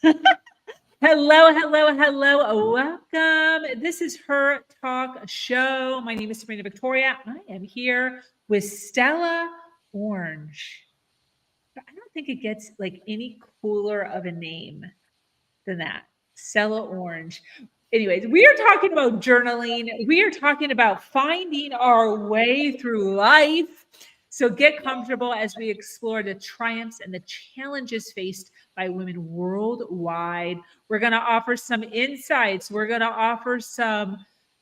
Hello, hello, hello. Welcome. This is Her Talk Show. My name is Sabrina Victoria. I am here with Stella Orange. I don't think it gets like any cooler of a name than that. Stella Orange. Anyways, we are talking about journaling. We are talking about finding our way through life. So get comfortable as we explore the triumphs and the challenges faced by women worldwide. We're going to offer some insights. We're going to offer some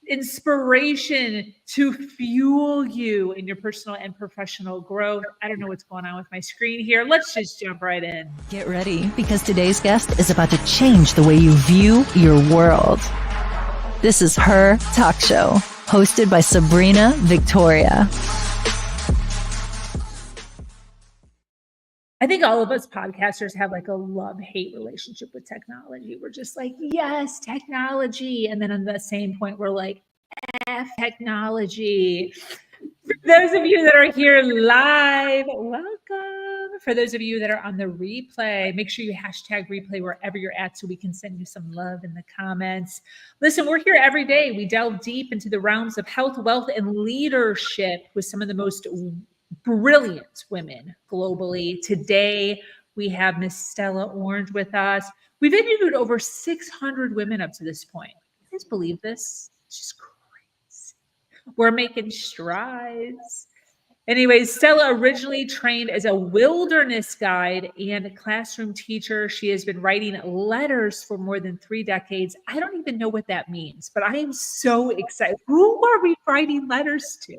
inspiration to fuel you in your personal and professional growth. I don't know what's going on with my screen here. Let's just jump right in. Get ready, because today's guest is about to change the way you view your world. This is Her Talk Show, hosted by Sabrina Victoria. I think all of us podcasters have like a love-hate relationship with technology. We're just like, yes, technology. And then on the same point, we're like, F technology. For those of you that are here live, welcome. For those of you that are on the replay, make sure you hashtag replay wherever you're at so we can send you some love in the comments. Listen, we're here every day. We delve deep into the realms of health, wealth, and leadership with some of the most brilliant women globally. Today, we have Miss Stella Orange with us. We've interviewed over 600 women up to this point. You guys believe this? It's just crazy. We're making strides. Anyways, Stella originally trained as a wilderness guide and a classroom teacher. She has been writing letters for more than 3 decades. I don't even know what that means, but I am so excited. Who are we writing letters to?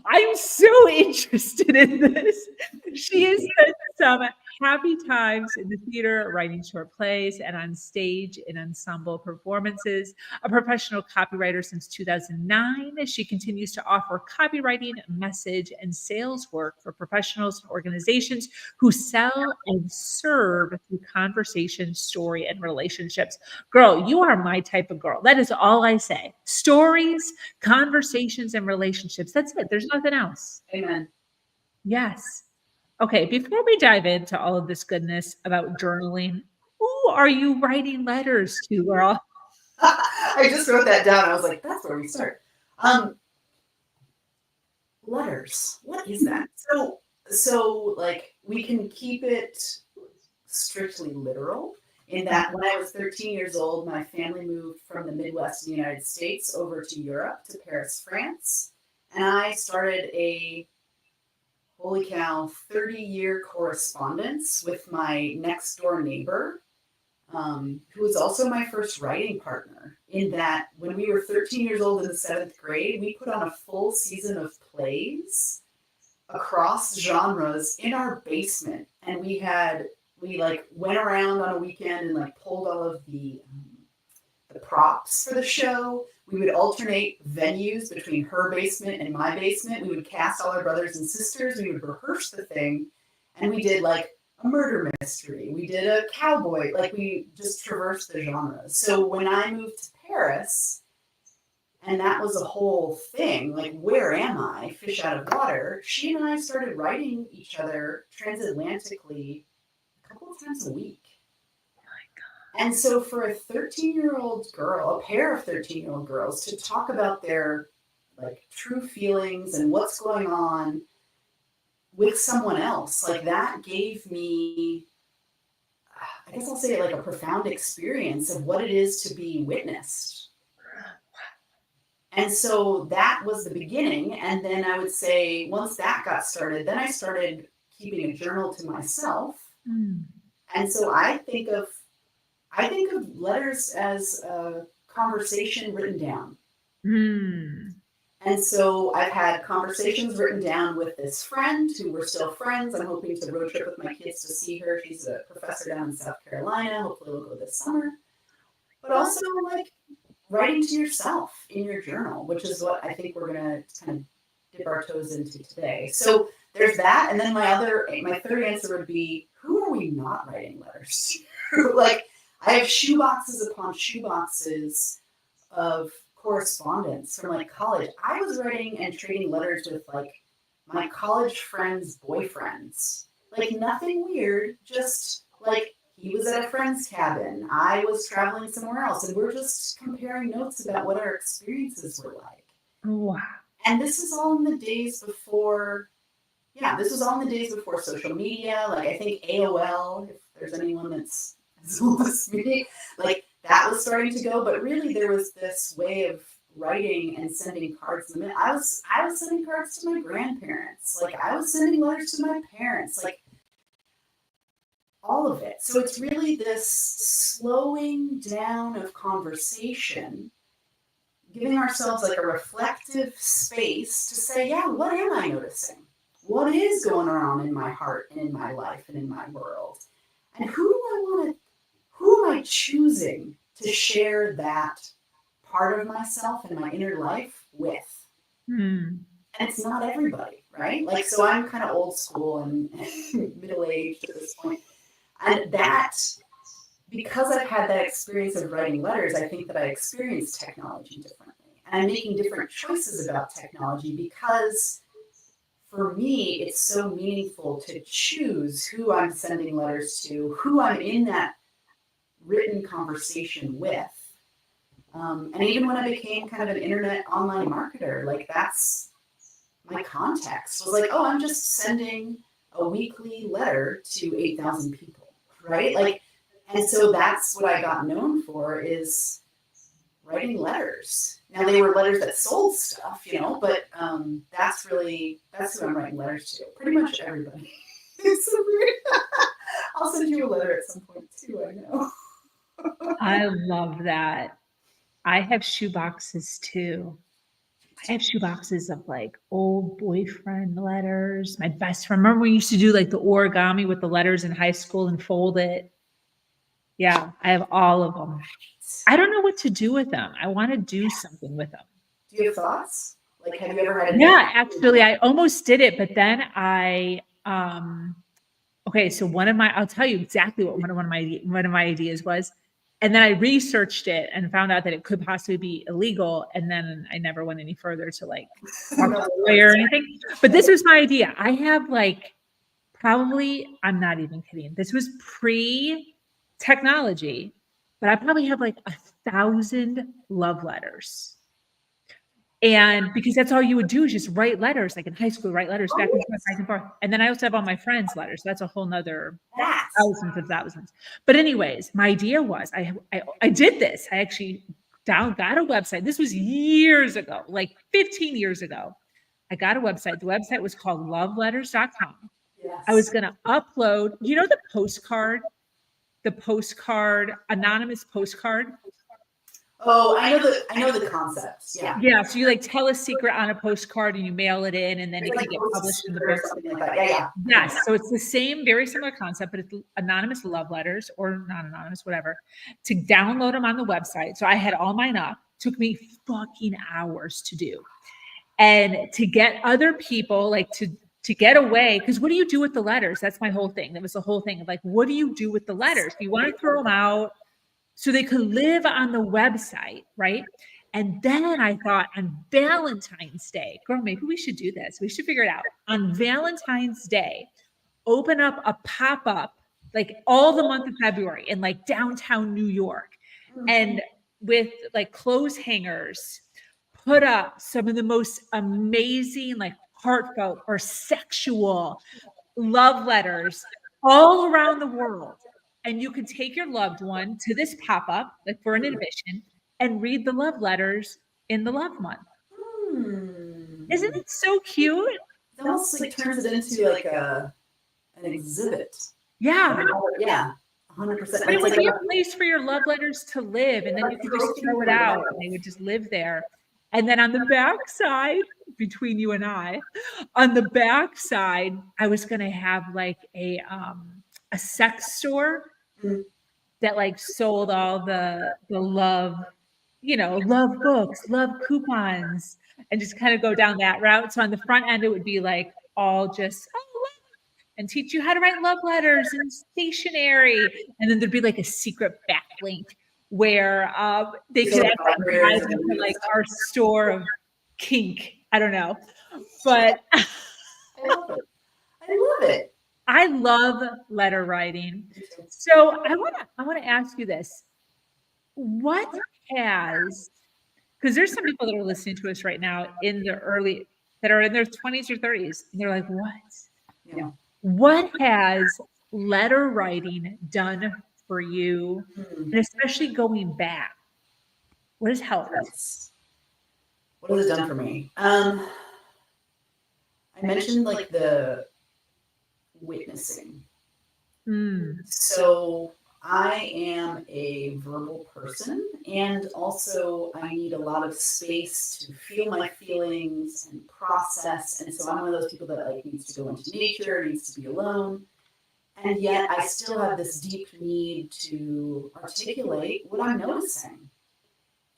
I'm so interested in this. She has spent some happy times in the theater, writing short plays, and on stage in ensemble performances. A professional copywriter since 2009, she continues to offer copywriting, message, and sales work for professionals and organizations who sell and serve through conversation, story, and relationships. Girl, you are my type of girl. That is all I say. Stories, conversations, and relationships. That's it. There's nothing else. Amen. Yes. Okay, before we dive into all of this goodness about journaling, who are you writing letters to, girl? I just wrote that down. I was like, that's where we start. Letters. What is that? So like we can keep it strictly literal in that when I was 13 years old, my family moved from the Midwest in the United States over to Europe, to Paris, France. And I started a, holy cow, 30-year correspondence with my next door neighbor, who was also my first writing partner, in that when we were 13 years old in the 7th grade, we put on a full season of plays across genres in our basement. And we like went around on a weekend and like pulled all of the props for the show. We would alternate venues between her basement and my basement. We would cast all our brothers and sisters. We would rehearse the thing. And we did like a murder mystery. We did a cowboy. Like we just traversed the genres. So when I moved to Paris, and that was a whole thing, like, where am I? Fish out of water. She and I started writing each other transatlantically a couple of times a week. And so for a 13-year-old girl, a pair of 13-year-old girls, to talk about their like true feelings and what's going on with someone else, like that gave me, I guess I'll say, like a profound experience of what it is to be witnessed. And so that was the beginning. And then I would say once that got started, then I started keeping a journal to myself. And so I think of letters as a conversation written down. And so I've had conversations written down with this friend who we're still friends. I'm hoping to road trip with my kids to see her. She's a professor down in South Carolina. Hopefully we'll go this summer. But also like writing to yourself in your journal, which is what I think we're going to kind of dip our toes into today. So there's that. And then my third answer would be, who are we not writing letters to? Like, I have shoeboxes upon shoeboxes of correspondence from like college. I was writing and trading letters with like my college friends' boyfriends. Like nothing weird, just like, He was at a friend's cabin. I was traveling somewhere else. And we're just comparing notes about what our experiences were like. Wow. And this is all in the days before, this was all in the days before social media. Like, I think AOL, if there's anyone that's as old as me, like, that was starting to go. But really, there was this way of writing and sending cards. I was sending cards to my grandparents. Like, I was sending letters to my parents. Like, all of it. So it's really this slowing down of conversation, giving ourselves like a reflective space to say, yeah, what am I noticing? What is going on in my heart and in my life and in my world? And who am I choosing to share that part of myself and my inner life with? And it's not everybody, right? Like, so I'm kind of old school and middle-aged at this point. And that, because I've had that experience of writing letters, I think that I experience technology differently. And I'm making different choices about technology because for me, it's so meaningful to choose who I'm sending letters to, who I'm in that written conversation with. And even when I became kind of an internet online marketer, like, that's my context was like, oh, I'm just sending a weekly letter to 8,000 people. Right? Like, and so that's what I got known for, is writing letters. Now, they were letters that sold stuff, but that's who I'm writing letters to. Pretty much everybody. It's so weird. I'll send you a letter at some point too, I know. I love that. I have shoe boxes too. I have shoe boxes of like old boyfriend letters. My best friend. Remember we used to do like the origami with the letters in high school and fold it? Yeah, I have all of them. I don't know what to do with them. I want to do something with them. Do you have thoughts? Like, have you ever had Yeah, actually, I almost did it, but then okay, so I'll tell you exactly what one of my ideas was. And then I researched it and found out that it could possibly be illegal. And then I never went any further to like talk to a lawyer or anything. But this was my idea. I have like I'm not even kidding. This was pre-technology, but I probably have like 1,000 love letters. And because that's all you would do is just write letters, like in high school, write letters back and forth, back and forth. And then I also have all my friends' letters. That's a whole nother thousands of thousands. But anyways, my idea was I did this. I actually got a website. This was years ago, like 15 years ago. I got a website. The website was called loveletters.com. Yes. I was going to upload, the postcard, anonymous postcard. Oh, I know the concept. Yeah. Yeah. So you like tell a secret on a postcard and you mail it in, and then it can get published in the book. Something like that. Yeah. Yes. So it's the same, very similar concept, but it's anonymous love letters or non-anonymous, whatever, to download them on the website. So I had all mine up. Took me fucking hours to do. And to get other people like to get away, because what do you do with the letters? That's my whole thing. That was the whole thing. Like, what do you do with the letters? Do you want to throw them out so they could live on the website, right? And then I thought on Valentine's Day, girl, maybe we should do this. We should figure it out. On Valentine's Day, open up a pop-up like all the month of February in like downtown New York. And with like clothes hangers, put up some of the most amazing, like heartfelt or sexual love letters all around the world. And you can take your loved one to this pop-up, like for an admission, and read the love letters in the love month. Isn't it so cute? It almost like turns it into like an exhibit. Yeah. Yeah. 100%. It would be a place for your love letters to live, and then you could just throw it out, and they would just live there. And then on the back side, between you and I, on the back side, I was going to have like a sex store that like sold all the love, love books, love coupons, and just kind of go down that route. So on the front end, it would be like all just and teach you how to write love letters and stationery. And then there'd be like a secret backlink where they could advertise into like our store of kink. I don't know, but I love it. I love letter writing. So I want to ask you this. What has, because there's some people that are listening to us right now that are in their 20s or 30s, and they're like, what? Yeah. What has letter writing done for you? Hmm. And especially going back, what has helped? Yes. What has it done for me? I mentioned like the witnessing. Mm. So I am a verbal person, and also I need a lot of space to feel my feelings and process. And so I'm one of those people that like needs to go into nature, needs to be alone. And yet I still have this deep need to articulate what I'm noticing.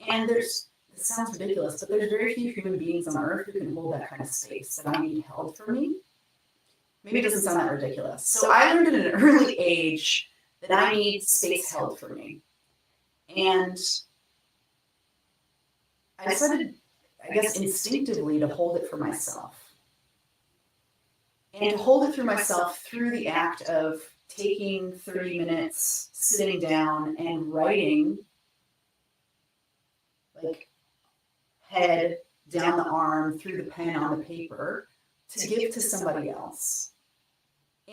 And this sounds ridiculous, but there's very few human beings on earth who can hold that kind of space that I need held for me. Maybe it doesn't sound that ridiculous. So I learned at an early age that I need space held for me. And I decided, I guess, instinctively to hold it for myself. And to hold it through myself through the act of taking 30 minutes, sitting down and writing, like head, down the arm, through the pen on the paper, to give to somebody else.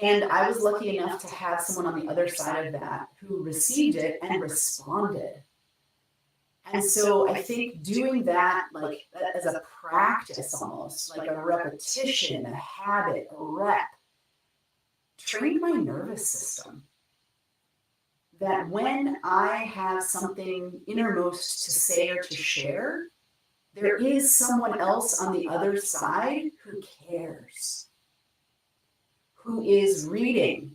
And I was lucky enough to have someone on the other side of that who received it and responded. And so I think doing that, like as a practice almost, like a repetition, a habit, a rep, trained my nervous system. That when I have something innermost to say or to share, there is someone else on the other side who cares, who is reading,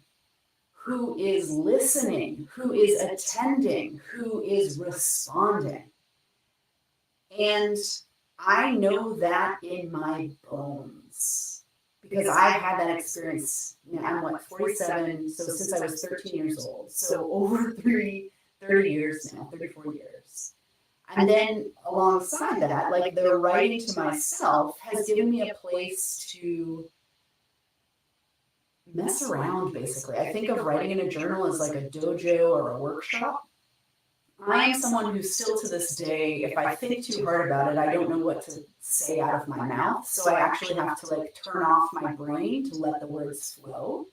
who is listening, who is attending, who is responding. And I know that in my bones because I've had that experience. Now I'm 47, so since I was 13 years old. So over 30 years now, 34 years. And then alongside that, like the writing to myself has given me a place to mess around, basically. I think of writing in a journal as like a dojo or a workshop. I am someone who still to this day, if I think too hard about it, I don't know what to say out of my mouth. So I actually have to like turn off my brain to let the words flow.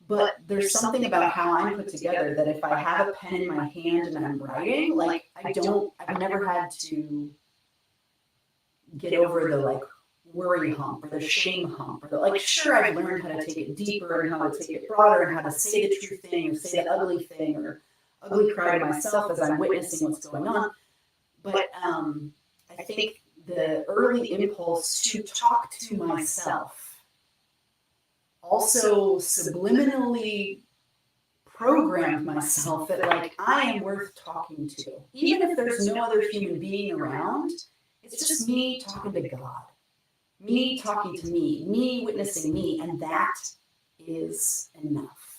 But there's something about how I'm put together that if I have a pen in my hand and I'm writing, like I've never had to get over the like worry hump or the shame hump or the, like, sure, I've learned how to take it deeper and how to take it broader and how to say the true thing or say the ugly thing or ugly cry to myself as I'm witnessing what's going on. But I think the early impulse to talk to myself also subliminally programmed myself that like I am worth talking to. Even if there's no other human being around, it's just me talking to God, me talking to me witnessing me, and that is enough.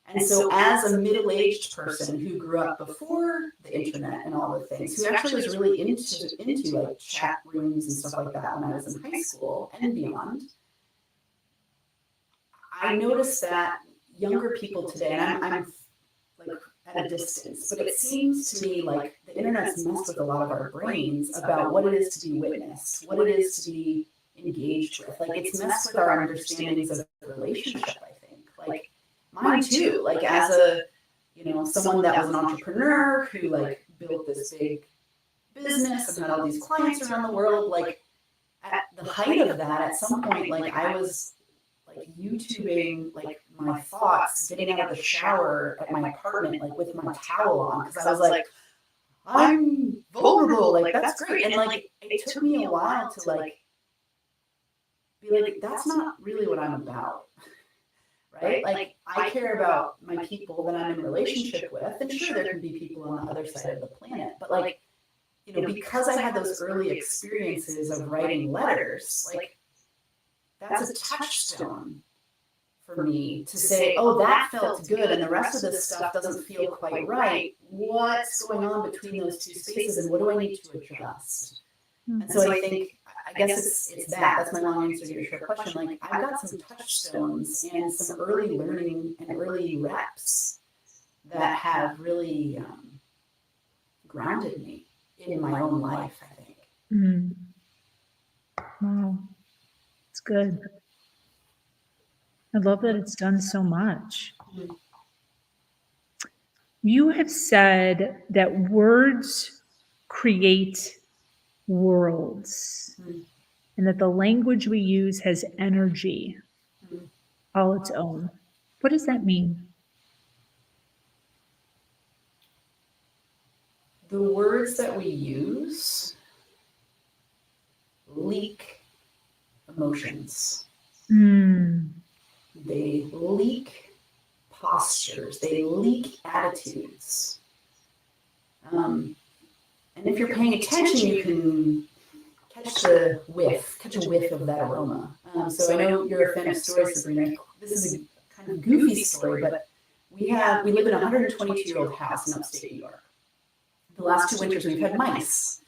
And so as a middle-aged person who grew up before the internet and all the things, who actually was really into like chat rooms and stuff like that when I was in high school and beyond, I noticed that younger people today, and I'm like at a distance, but it seems to me like the internet's messed with a lot of our brains about what it is to be witnessed, what it is to be engaged with. Like it's messed with our understandings of the relationship, I think. Like mine too, like as a, someone that was an entrepreneur who like built this big business and had all these clients around the world, like at the height of that, at some point, like I was like YouTubing like my thoughts, getting out of the shower at my apartment, like with my towel on, because I was like, I'm vulnerable, like that's great. And like it took me a while to like be like, that's not really what I'm about. Right? Like I care about my people that I'm in relationship with, and sure there can be people on the other side of the planet, but like, because I had those early experiences of writing letters, like that's a touchstone for me to say, oh, that felt good and the rest of this stuff doesn't feel quite right. What's going on between those two spaces and what do I need to adjust? And so I think I guess it's that. That's my long answer to your short question. Like, I've got some touchstones and some early learning and early reps that have really grounded me in my own life, I think. Mm. Wow. It's good. I love that it's done so much. You have said that words create worlds and that the language we use has energy all its own. What does that mean? The words that we use leak emotions. They leak postures. They leak attitudes. And if you're paying attention, you can catch a whiff of that aroma. So I know you're a fan of stories, Sabrina. This is a kind of goofy story, but we live in a 122-year-old house in upstate New York. The last 2 winters we've had mice.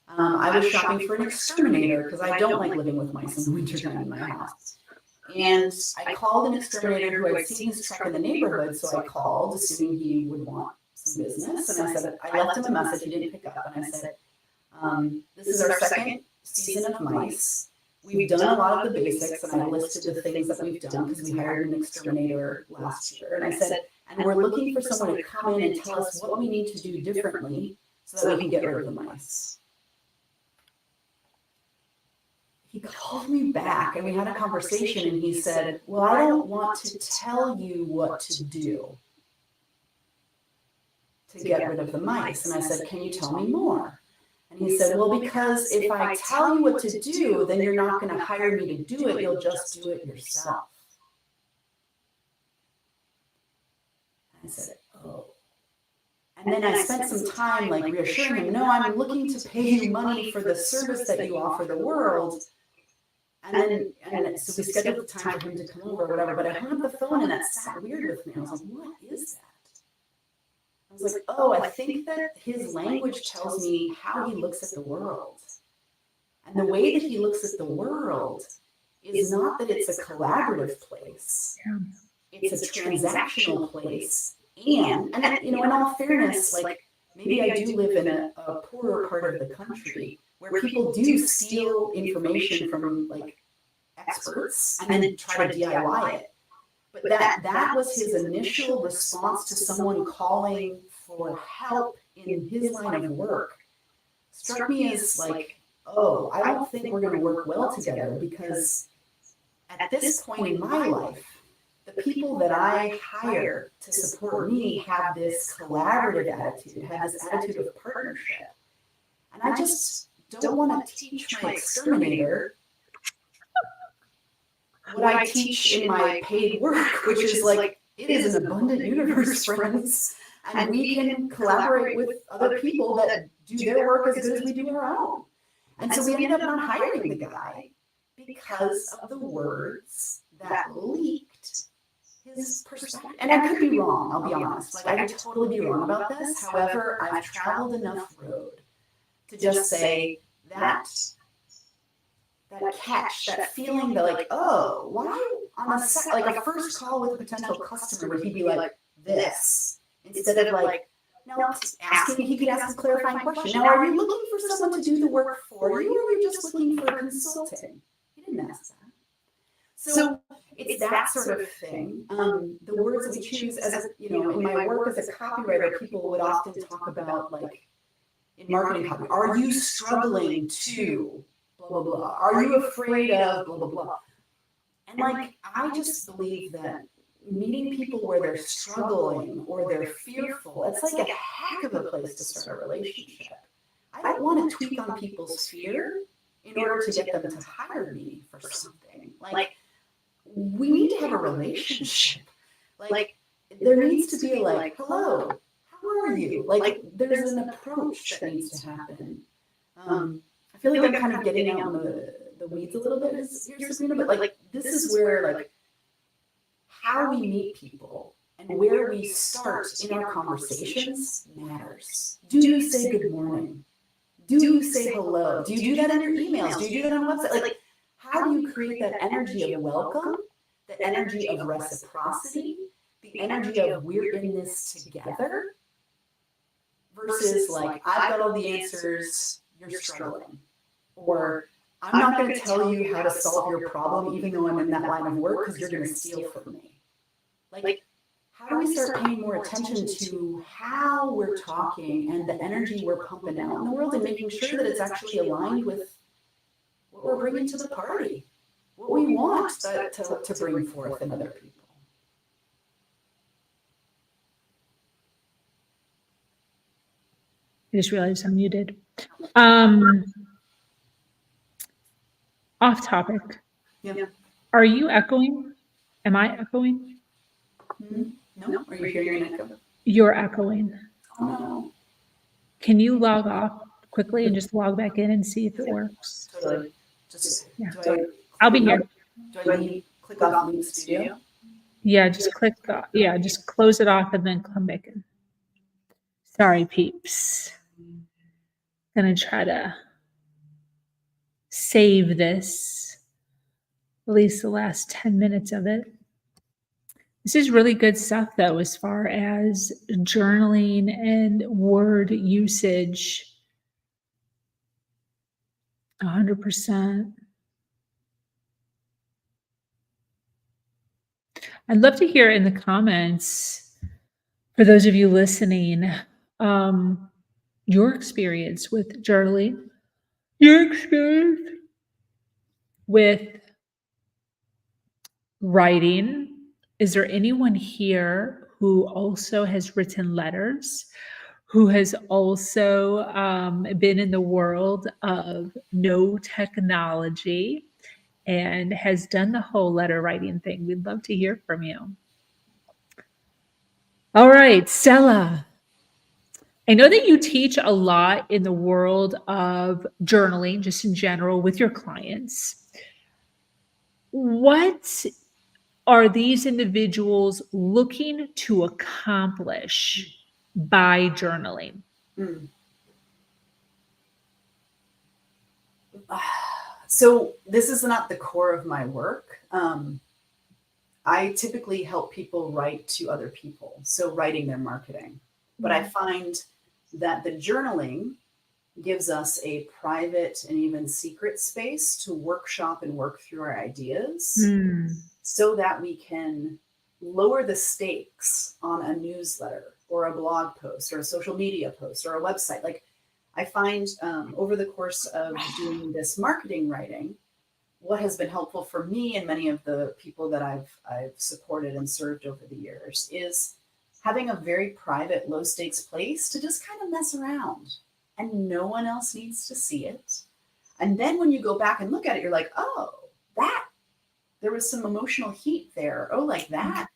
I was shopping for an exterminator because I don't like living with mice in the wintertime in my house. And I called an exterminator who I'd seen his truck in the neighborhood, so I called, assuming he would want some business. And I left him a message, he didn't pick up, and I said, this is our second season of mice. We've done a lot of the basics, and I listed the things that we've done because we hired an exterminator last year. And I said, and we're looking for someone to come in and tell us what we need to do differently so that we can get rid of the mice. He called me back and we had a conversation, and he said, well, I don't want to tell you what to do to get rid of the mice. And I said, can you tell me more? And he said, well, because if I tell you what to do, then you're not going to hire me to do it. You'll just do it yourself. And I said, oh. And then I spent some time like reassuring him, no, I'm looking to pay you money for the service that you offer the world. And so we scheduled the time for him to come over or whatever, but I hung up the phone and that sat weird with me. I was like, what is that? I was like, oh, I think that his language tells me how he looks at the world. And the way that he looks at the world is not that it's a collaborative place. It's a transactional place. And you know, in all fairness, like maybe I do live in a poorer part of the country where people do steal information from like experts and then try to DIY it. But that was his initial response to someone calling for help in his line of work. Struck me as like, oh, I don't think we're going to work well together, because at this point in my life, the people that I hire to support me have this collaborative attitude, have this attitude of partnership. And I just don't want to teach my exterminator what I teach in my paid work, which is like, it is an abundant universe, friends. And we can collaborate with other people that do their work as good as we do our own. And so we ended up not hiring the guy because of the words that leaked his perspective. And I could be wrong, I'll be honest. Like, I could totally be wrong about this. However, I've traveled enough road to just say that catch, that feeling that like, oh, why on a first call with a potential customer would he be like this? Instead of like, now asking, he could ask a clarifying question. Now, are you looking for someone to do the work for you, or are you just looking for consulting? He didn't ask that. So it's that sort of thing. The words we choose, as you know, in my work as a copywriter, people would often talk about, like, in marketing copy, are you struggling to blah, blah, blah? Are you afraid of blah, blah, blah? And like, I just believe that meeting people where they're struggling or they're fearful, it's like a heck of a place to start a relationship. I don't want to tweak on people's fear in order to get them to hire me for something. Like, we need to have a relationship. Like, there needs to be like, hello, how are you? Like, there's an approach that needs to happen. I feel like I'm kind of getting out in the weeds a little bit here, Sabrina, but like, this is where like, how we meet people and where we start in our conversations matters. Do you say good morning? Do you say hello? Do you do that in your emails? Do you do that on a website? Like, how do you create that energy of welcome, the energy of reciprocity, the energy of we're in this together, versus like, I've got all the answers, you're struggling. Or I'm not going to tell you how to solve your problem, even though I'm in that line of work, because you're going to steal from me. Like, how do we start paying more attention to how we're talking and the energy we're pumping out in the world, and making sure that it's actually aligned with what we're bringing to the party, what we want to bring forth in other people? I just realized I'm muted. Off topic. Yeah. Are you echoing? Am I echoing? No. Are you hearing an echo? You're echoing. Oh, no. Can you log off quickly and just log back in and see if it works? Totally. Just, Yeah. I'll be here. Do I click off Leave Studio? Yeah, just click. Just close it off and then come back in. Sorry, peeps. Gonna try to save this, at least the last 10 minutes of it. This is really good stuff, though, as far as journaling and word usage. 100%. I'd love to hear in the comments, for those of you listening, your experience with journaling, your experience with writing. Is there anyone here who also has written letters, who has also been in the world of no technology and has done the whole letter writing thing? We'd love to hear from you. All right, Stella. I know that you teach a lot in the world of journaling, just in general, with your clients. What are these individuals looking to accomplish by journaling? So this is not the core of my work. I typically help people write to other people, so writing their marketing. But I find that the journaling gives us a private and even secret space to workshop and work through our ideas so that we can lower the stakes on a newsletter or a blog post or a social media post or a website. Like, I find over the course of doing this marketing writing, what has been helpful for me and many of the people that I've supported and served over the years is having a very private, low stakes place to just kind of mess around, and no one else needs to see it. And then when you go back and look at it, you're like, oh, there was some emotional heat there. Oh, like that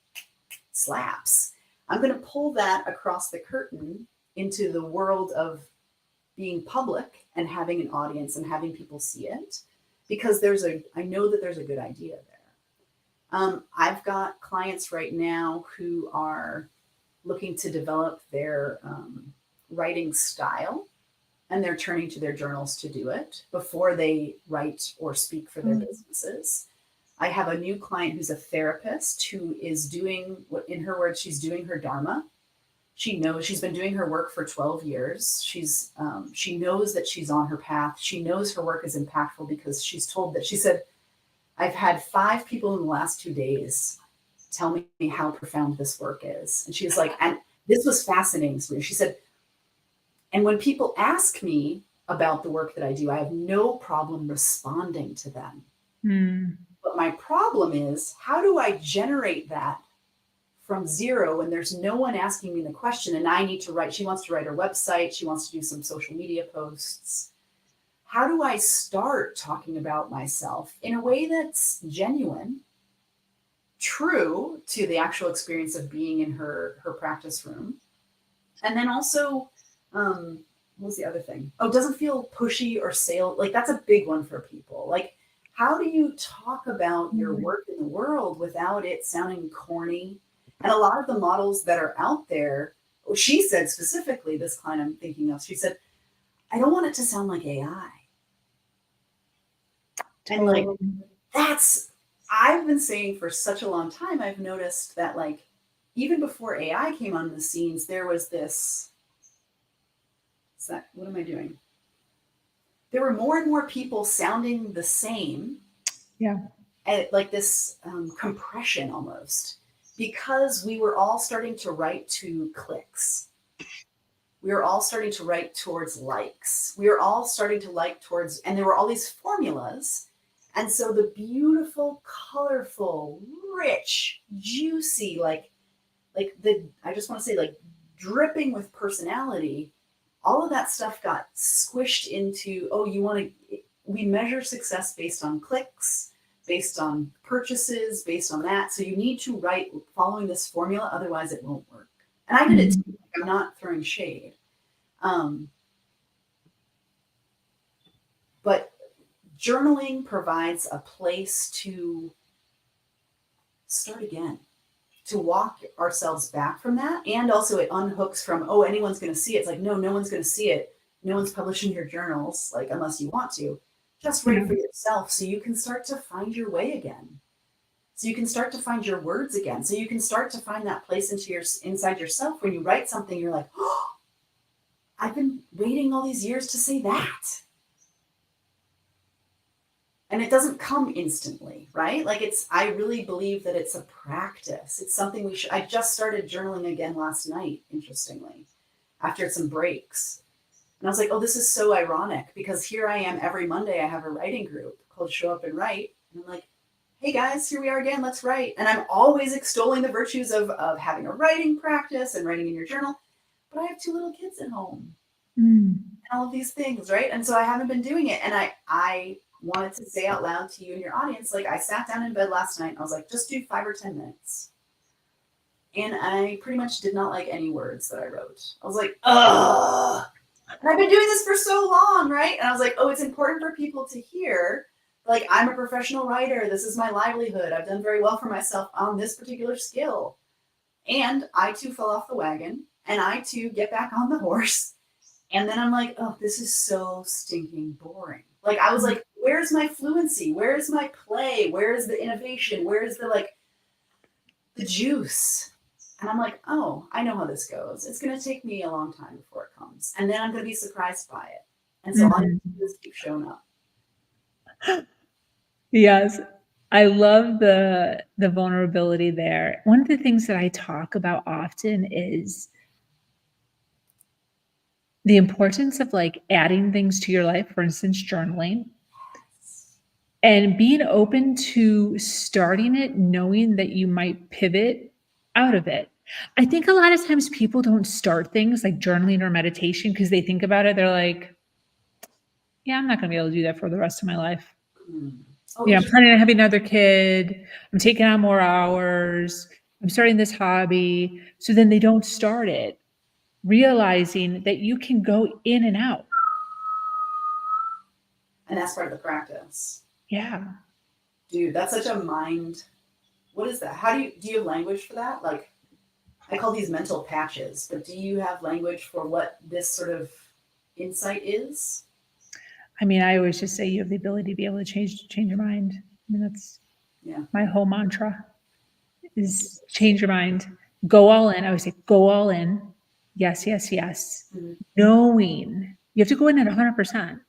slaps. I'm going to pull that across the curtain into the world of being public and having an audience and having people see it, because I know that there's a good idea there. I've got clients right now who are looking to develop their writing style, and they're turning to their journals to do it before they write or speak for their businesses. I have a new client who's a therapist who is doing what, in her words, she's doing her dharma. She knows she's been doing her work for 12 years. She knows that she's on her path. She knows her work is impactful because she's told that. She said, I've had 5 people in the last 2 days tell me how profound this work is. And she's like, and this was fascinating to me. She said, and when people ask me about the work that I do, I have no problem responding to them. But my problem is, how do I generate that from zero when there's no one asking me the question and I need to write? She wants to write her website. She wants to do some social media posts. How do I start talking about myself in a way that's genuine, true to the actual experience of being in her practice room? And then also, what was the other thing? Oh, doesn't feel pushy or sale. Like, that's a big one for people. Like, how do you talk about your work in the world without it sounding corny? And a lot of the models that are out there, she said specifically, this client I'm thinking of, she said, I don't want it to sound like AI. And like, I've been saying for such a long time, I've noticed that like, even before AI came on the scenes, there was this, what am I doing? There were more and more people sounding the same. Yeah. Like this compression almost, because we were all starting to write to clicks. We were all starting to write towards likes. We were all starting to like towards, and there were all these formulas. And so the beautiful, colorful, rich, juicy, I just want to say like dripping with personality, all of that stuff got squished into, we measure success based on clicks, based on purchases, based on that. So you need to write following this formula, otherwise it won't work. And I did it too. I'm not throwing shade. But journaling provides a place to start again, to walk ourselves back from that. And also it unhooks from, anyone's going to see it. It's like, no one's going to see it. No one's publishing your journals, like, unless you want to. Just write for yourself so you can start to find your way again. So you can start to find your words again. So you can start to find that place inside yourself when you write something, you're like, I've been waiting all these years to say that. And it doesn't come instantly, right? Like I really believe that it's a practice. It's something I just started journaling again last night, interestingly, after some breaks. And I was like, this is so ironic because here I am every Monday. I have a writing group called Show Up and Write. And I'm like, hey guys, here we are again, let's write. And I'm always extolling the virtues of having a writing practice and writing in your journal. But I have 2 little kids at home and all of these things, right? And so I haven't been doing it. And I wanted to say out loud to you and your audience, like I sat down in bed last night and I was like, just do 5 or 10 minutes. And I pretty much did not like any words that I wrote. I was like, ugh. And I've been doing this for so long, right? And I was like, it's important for people to hear, like, I'm a professional writer. This is my livelihood. I've done very well for myself on this particular skill. And I too fell off the wagon and I too get back on the horse. And then I'm like, this is so stinking boring. Like, I was like, where's my fluency? Where's my play? Where's the innovation? Where's the juice? And I'm like, I know how this goes. It's going to take me a long time before it comes. And then I'm going to be surprised by it. And so I just keep showing up. Yes. I love the vulnerability there. One of the things that I talk about often is the importance of like adding things to your life, for instance, journaling, and being open to starting it, knowing that you might pivot out of it. I think a lot of times people don't start things like journaling or meditation because they think about it. They're like, yeah, I'm not going to be able to do that for the rest of my life. I'm planning on having another kid. I'm taking on more hours. I'm starting this hobby. So then they don't start it, realizing that you can go in and out. And that's part of the practice. Yeah. Dude, that's such a mind. What is that? Do you have language for that? Like, I call these mental patches, but do you have language for what this sort of insight is? I mean, I always just say you have the ability to be able to change your mind. I mean, that's my whole mantra is change your mind, go all in. I always say, go all in. Yes, yes, yes. Knowing you have to go in at 100%,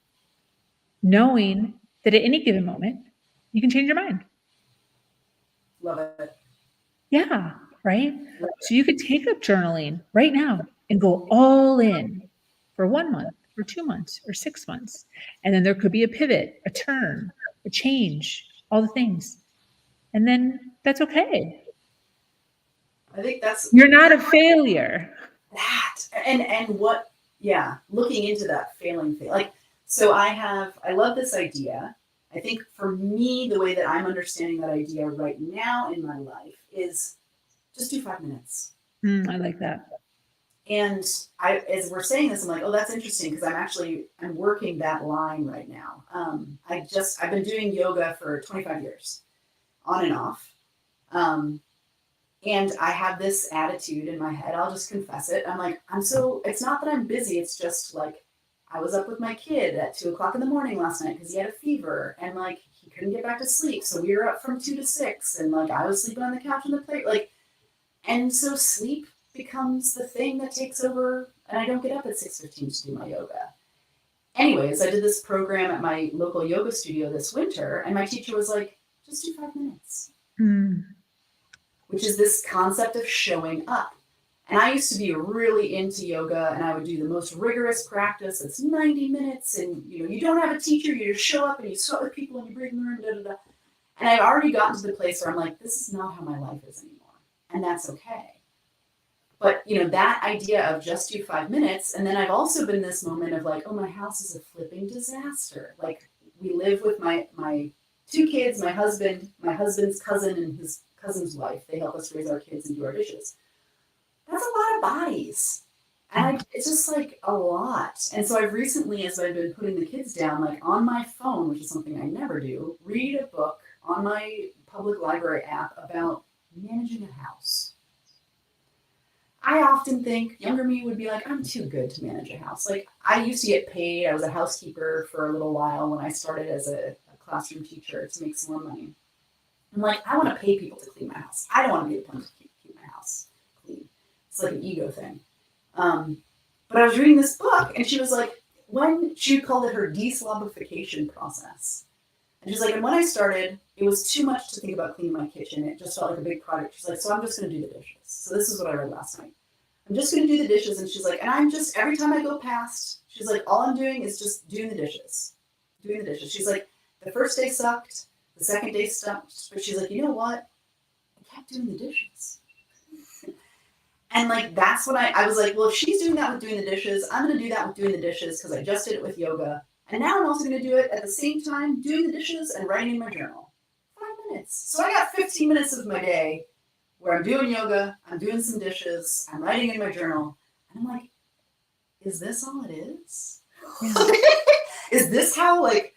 knowing that at any given moment, you can change your mind. Love it. Yeah. Right. So you could take up journaling right now and go all in for 1 month or 2 months or 6 months. And then there could be a pivot, a turn, a change, all the things. And then that's okay. I think you're not a failure. That and what, looking into that failing thing. Like, so I love this idea. I think for me, the way that I'm understanding that idea right now in my life is just do 5 minutes. I like that. And as we're saying this, I'm like, that's interesting because I'm working that line right now. I've been doing yoga for 25 years, on and off. And I have this attitude in my head. I'll just confess it. I'm like, it's not that I'm busy. It's just like, I was up with my kid at 2:00 in the morning last night because he had a fever and like he couldn't get back to sleep. So we were up from 2 to 6 and like I was sleeping on the couch on the plate. Like, and so sleep becomes the thing that takes over and I don't get up at 6:15 to do my yoga. Anyways, I did this program at my local yoga studio this winter and my teacher was like, just do 5 minutes, which is this concept of showing up. And I used to be really into yoga and I would do the most rigorous practice. It's 90 minutes and you don't have a teacher. You just show up and you sweat with people and you breathe in the room, da, da, da. And I've already gotten to the place where I'm like, this is not how my life is anymore. And that's okay. But, that idea of just do 5 minutes. And then I've also been in this moment of like, oh, my house is a flipping disaster. Like we live with my 2 kids, my husband's cousin and his cousin's wife. They help us raise our kids and do our dishes. That's a lot of bodies. And it's just like a lot. And so I've recently, as I've been putting the kids down, like on my phone, which is something I never do, read a book on my public library app about managing a house. I often think younger me would be like, I'm too good to manage a house. Like I used to get paid. I was a housekeeper for a little while when I started as a classroom teacher to make some more money. I'm like, I want to pay people to clean my house. I don't want to be the one to keep my house clean. It's like an ego thing. But I was reading this book and she was like, she called it her deslobification process. And she's like, and when I started, it was too much to think about cleaning my kitchen. It just felt like a big project. She's like, so I'm just going to do the dishes. So this is what I read last night. I'm just going to do the dishes. And she's like, and I'm just, every time I go past, she's like, all I'm doing is just doing the dishes. She's like, the first day sucked. The second day sucked. But she's like, you know what? I kept doing the dishes. And like, that's when I was like, well, if she's doing that with doing the dishes, I'm going to do that with doing the dishes because I just did it with yoga. And now I'm also going to do it at the same time, doing the dishes and writing in my journal. 5 minutes. So I got 15 minutes of my day where I'm doing yoga, I'm doing some dishes, I'm writing in my journal. And I'm like, is this all it is? Yeah. Is this how like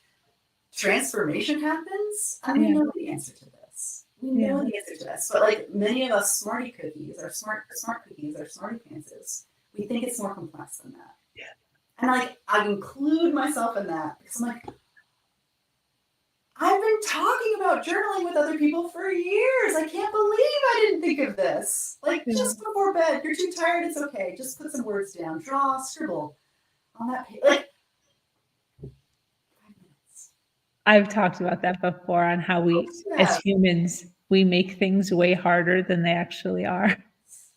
transformation happens? I mean, we know the answer to this. We know the answer to this. But like many of us smarty cookies or smart cookies or smarty pantses, we think it's more complex than that. Yeah. And like I include myself in that because I'm like, I've been talking about journaling with other people for years. I can't believe I didn't think of this. Like just before bed, you're too tired, it's okay. Just put some words down, draw, scribble on that page. Like 5 minutes. I've talked about that before on how we, as humans, we make things way harder than they actually are. Yes.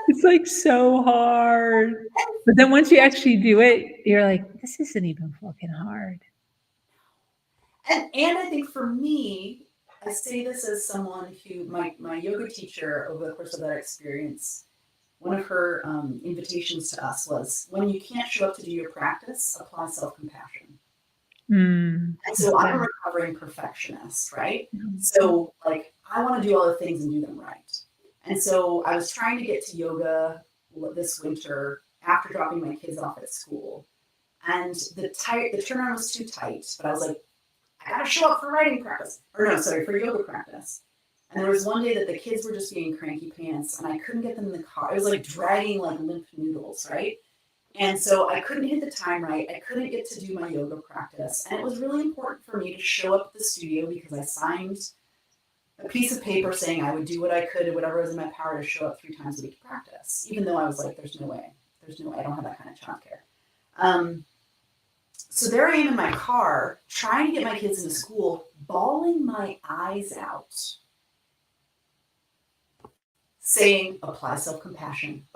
It's like so hard. But then once you actually do it, you're like, this isn't even fucking hard. And I think for me, I say this as someone who, my yoga teacher over the course of that experience, one of her invitations to us was, when you can't show up to do your practice, apply self-compassion. And so I'm a recovering perfectionist, right? So like, I want to do all the things and do them right. And so I was trying to get to yoga this winter after dropping my kids off at school. And the turnaround was too tight, but I was like, I gotta show up for writing practice. For yoga practice. And there was one day that the kids were just being cranky pants and I couldn't get them in the car. It was like dragging like limp noodles, right? And so I couldn't hit the time right. I couldn't get to do my yoga practice. And it was really important for me to show up at the studio because I signed a piece of paper saying I would do what I could and whatever was in my power to show up 3 times a week to practice. Even though I was like, there's no way. I don't have that kind of childcare. So there I am in my car, trying to get my kids into school, bawling my eyes out, saying, apply self-compassion.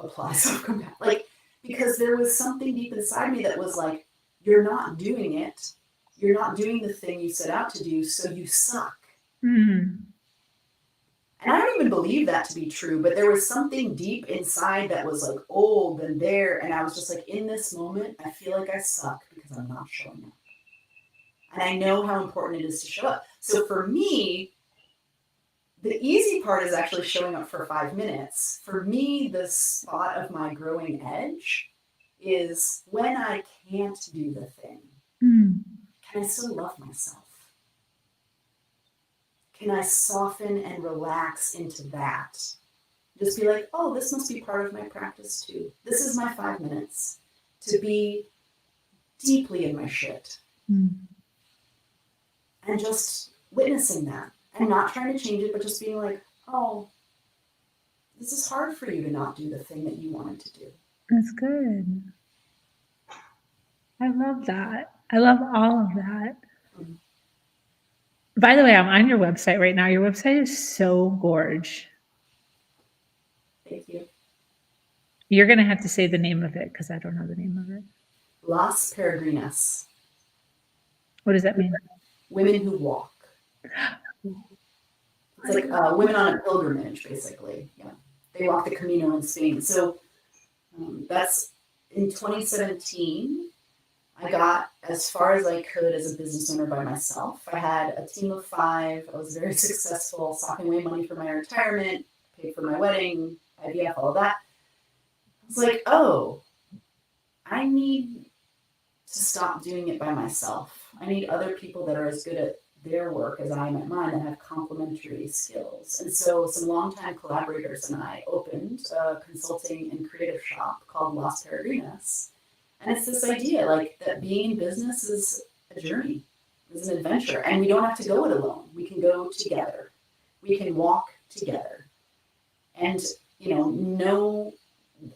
Like, because there was something deep inside me that was like, you're not doing it. You're not doing the thing you set out to do, so you suck. And I don't even believe that to be true, but there was something deep inside that was like old and there. And I was just like, in this moment, I feel like I suck because I'm not showing up. And I know how important it is to show up. So for me, the easy part is actually showing up for 5 minutes. For me, the spot of my growing edge is when I can't do the thing. Can I still love myself? Can I soften and relax into that? Just be like, oh, this must be part of my practice too. This is my 5 minutes to be deeply in my shit. Mm. And just witnessing that and not trying to change it, but just being like, oh, this is hard for you to not do the thing that you wanted to do. That's good. I love that. I love all of that. Mhm. By the way, I'm on your website right now. Your website is so gorge. Thank you. You're going to have to say the name of it because I don't know the name of it. Las Peregrinas. What does that mean? Women who walk. It's like women on a pilgrimage, basically. Yeah, they walk the Camino in Spain. So that's in 2017. I got as far as I could as a business owner by myself. I had a team of 5. I was very successful, socking away money for my retirement, paid for my wedding, IVF, all of that. I was like, oh, I need to stop doing it by myself. I need other people that are as good at their work as I am at mine and have complementary skills. And so some longtime collaborators and I opened a consulting and creative shop called Las Peregrinas. And it's this idea like that being in business is a journey, is an adventure. And we don't have to go it alone. We can go together. We can walk together. And, know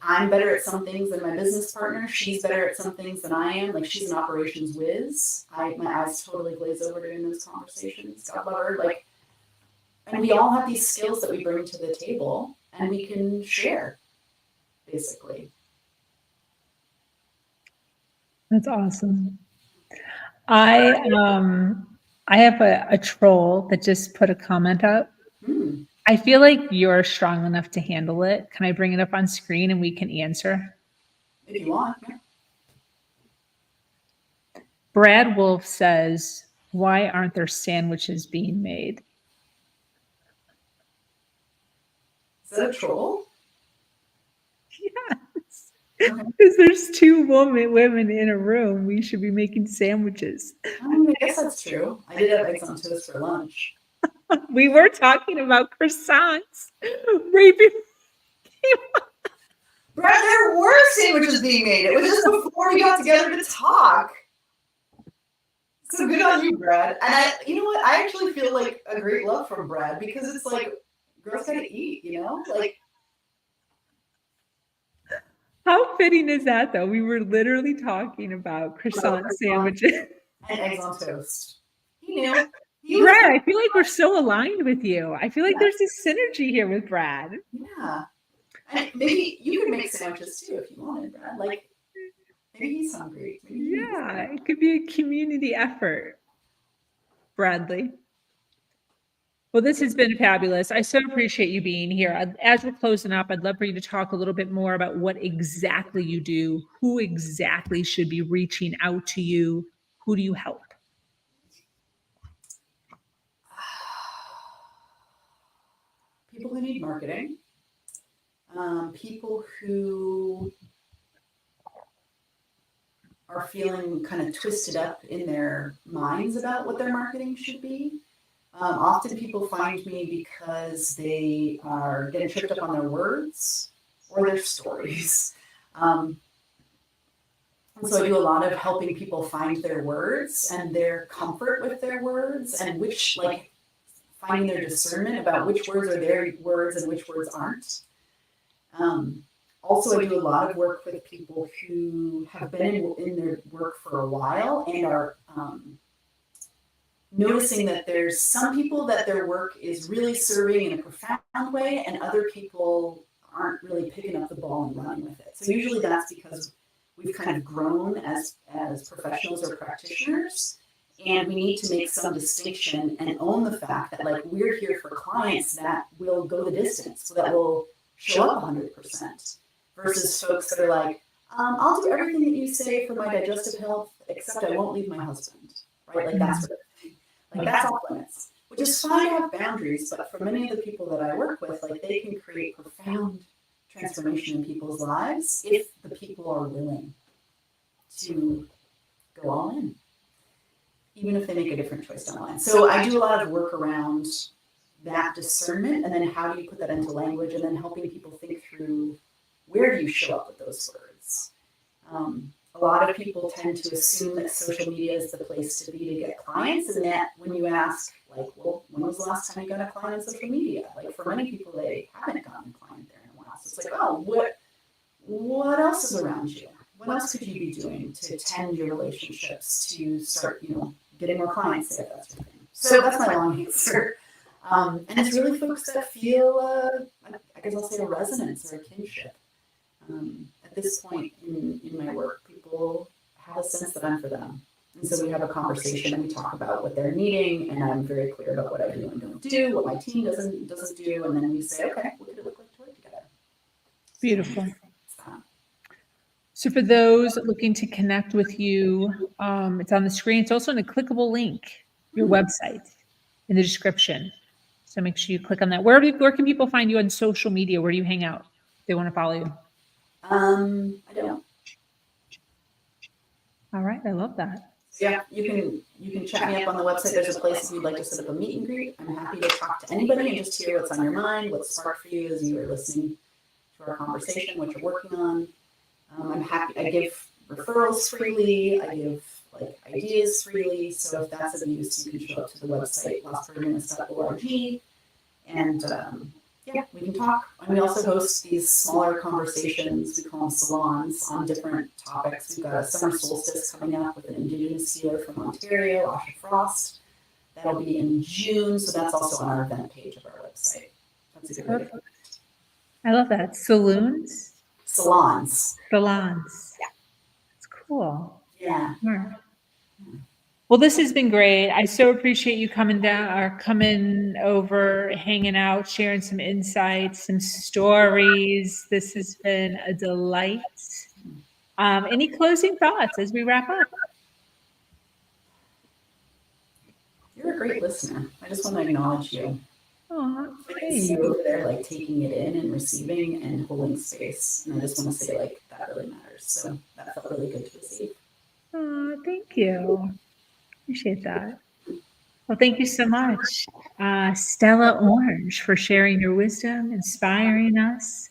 I'm better at some things than my business partner. She's better at some things than I am. Like, she's an operations whiz. My eyes totally glaze over during those conversations. God love her. And we all have these skills that we bring to the table, and we can share, basically. That's awesome. I have a troll that just put a comment up. I feel like you're strong enough to handle it. Can I bring it up on screen and we can answer? If you want. Yeah. Brad Wolf says, why aren't there sandwiches being made? Is that a troll? Yes. Because there's 2 women in a room. We should be making sandwiches. I guess that's true. I did have eggs on toast for lunch. We were talking about croissants right before. Brad, there were sandwiches being made. It was just before we got together to talk. So good on you, Brad. And you know what? I actually feel like a great love from Brad because it's like, girls gotta eat, Like, how fitting is that, though? We were literally talking about croissant sandwiches. And eggs on toast. He knew. Brad, I feel like we're so aligned with you. I feel like there's this synergy here with Brad. Yeah. And maybe you could make sandwiches too if you wanted, Brad. Like, maybe he's hungry. It could be a community effort. Bradley. Well, this has been fabulous. I so appreciate you being here. As we're closing up, I'd love for you to talk a little bit more about what exactly you do, who exactly should be reaching out to you, who do you help? People who need marketing, people who are feeling kind of twisted up in their minds about what their marketing should be. Often people find me because they are getting tripped up on their words or their stories. And so I do a lot of helping people find their words and their comfort with their words and finding their discernment about which words are their words and which words aren't. Also, I do a lot of work with people who have been in their work for a while and are noticing that there's some people that their work is really serving in a profound way and other people aren't really picking up the ball and running with it. So usually that's because we've kind of grown as professionals or practitioners, and we need to make some distinction and own the fact that we're here for clients that will go the distance, so that will show up 100%, versus folks that are like, I'll do everything that you say for my digestive health, except I won't leave my husband, right? Like that sort of thing. That's off limits, which is fine to have boundaries, but for many of the people that I work with, they can create profound transformation in people's lives if the people are willing to go all in, even if they make a different choice down the line. So I do a lot of work around that discernment, and then how do you put that into language, and then helping people think through where do you show up with those words. a lot of people tend to assume that social media is the place to be to get clients. And that when you ask, like, well, when was the last time you got a client on social media? Like, for many people, they haven't gotten a client there in a while. So it's like, oh, what else is around you? What else could you be doing to tend your relationships, to start, getting more clients, say that sort of thing. So that's my long answer. And it's really folks that feel, I guess I'll say, a resonance or a kinship. At this point in my work, people have a sense that I'm for them. And so we have a conversation and we talk about what they're needing, and I'm very clear about what I do and don't do, what my team doesn't do, and then we say, okay, what could it look like to work together? Beautiful. So for those looking to connect with you, it's on the screen. It's also in a clickable link, your website in the description. So make sure you click on that. Where can people find you on social media? Where do you hang out if they want to follow you? I don't. All right. I love that. Yeah, you can chat me up on the website. There's a place if you'd like to set up a meet and greet. I'm happy to talk to anybody and just hear what's on your mind, what's sparked for you as you are listening to our conversation, what you're working on. I'm happy. I give referrals freely. I give ideas freely. So if that's of use, you can show up to the website lostforgoodness.org, and we can talk. And we also host these smaller conversations. We call them salons on different topics. We've got a summer solstice coming up with an Indigenous healer from Ontario, Asha Frost. That'll be in June. So that's also on our event page of our website. That's a good way to go. I love that. Saloons? Salons. Salons. Yeah. That's cool. Yeah. All right. Well, this has been great. I so appreciate you coming over, hanging out, sharing some insights, some stories. This has been a delight. Any closing thoughts as we wrap up? You're a great listener. I just want to acknowledge you. Oh, I can see you over there, taking it in and receiving and holding space. And I just want to say, that really matters. So that felt really good to receive. Oh, thank you. Appreciate that. Well, thank you so much, Stella Orange, for sharing your wisdom, inspiring us.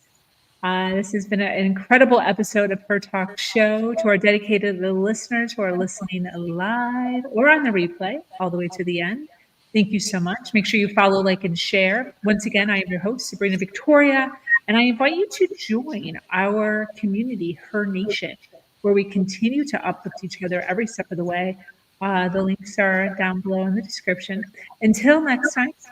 This has been an incredible episode of Her Talk Show. To our dedicated listeners who are listening live or on the replay all the way to the end, thank you so much. Make sure you follow, like, and share. Once again, I am your host, Sabrina Victoria, and I invite you to join our community, Her Nation, where we continue to uplift each other every step of the way. The links are down below in the description. Until next time,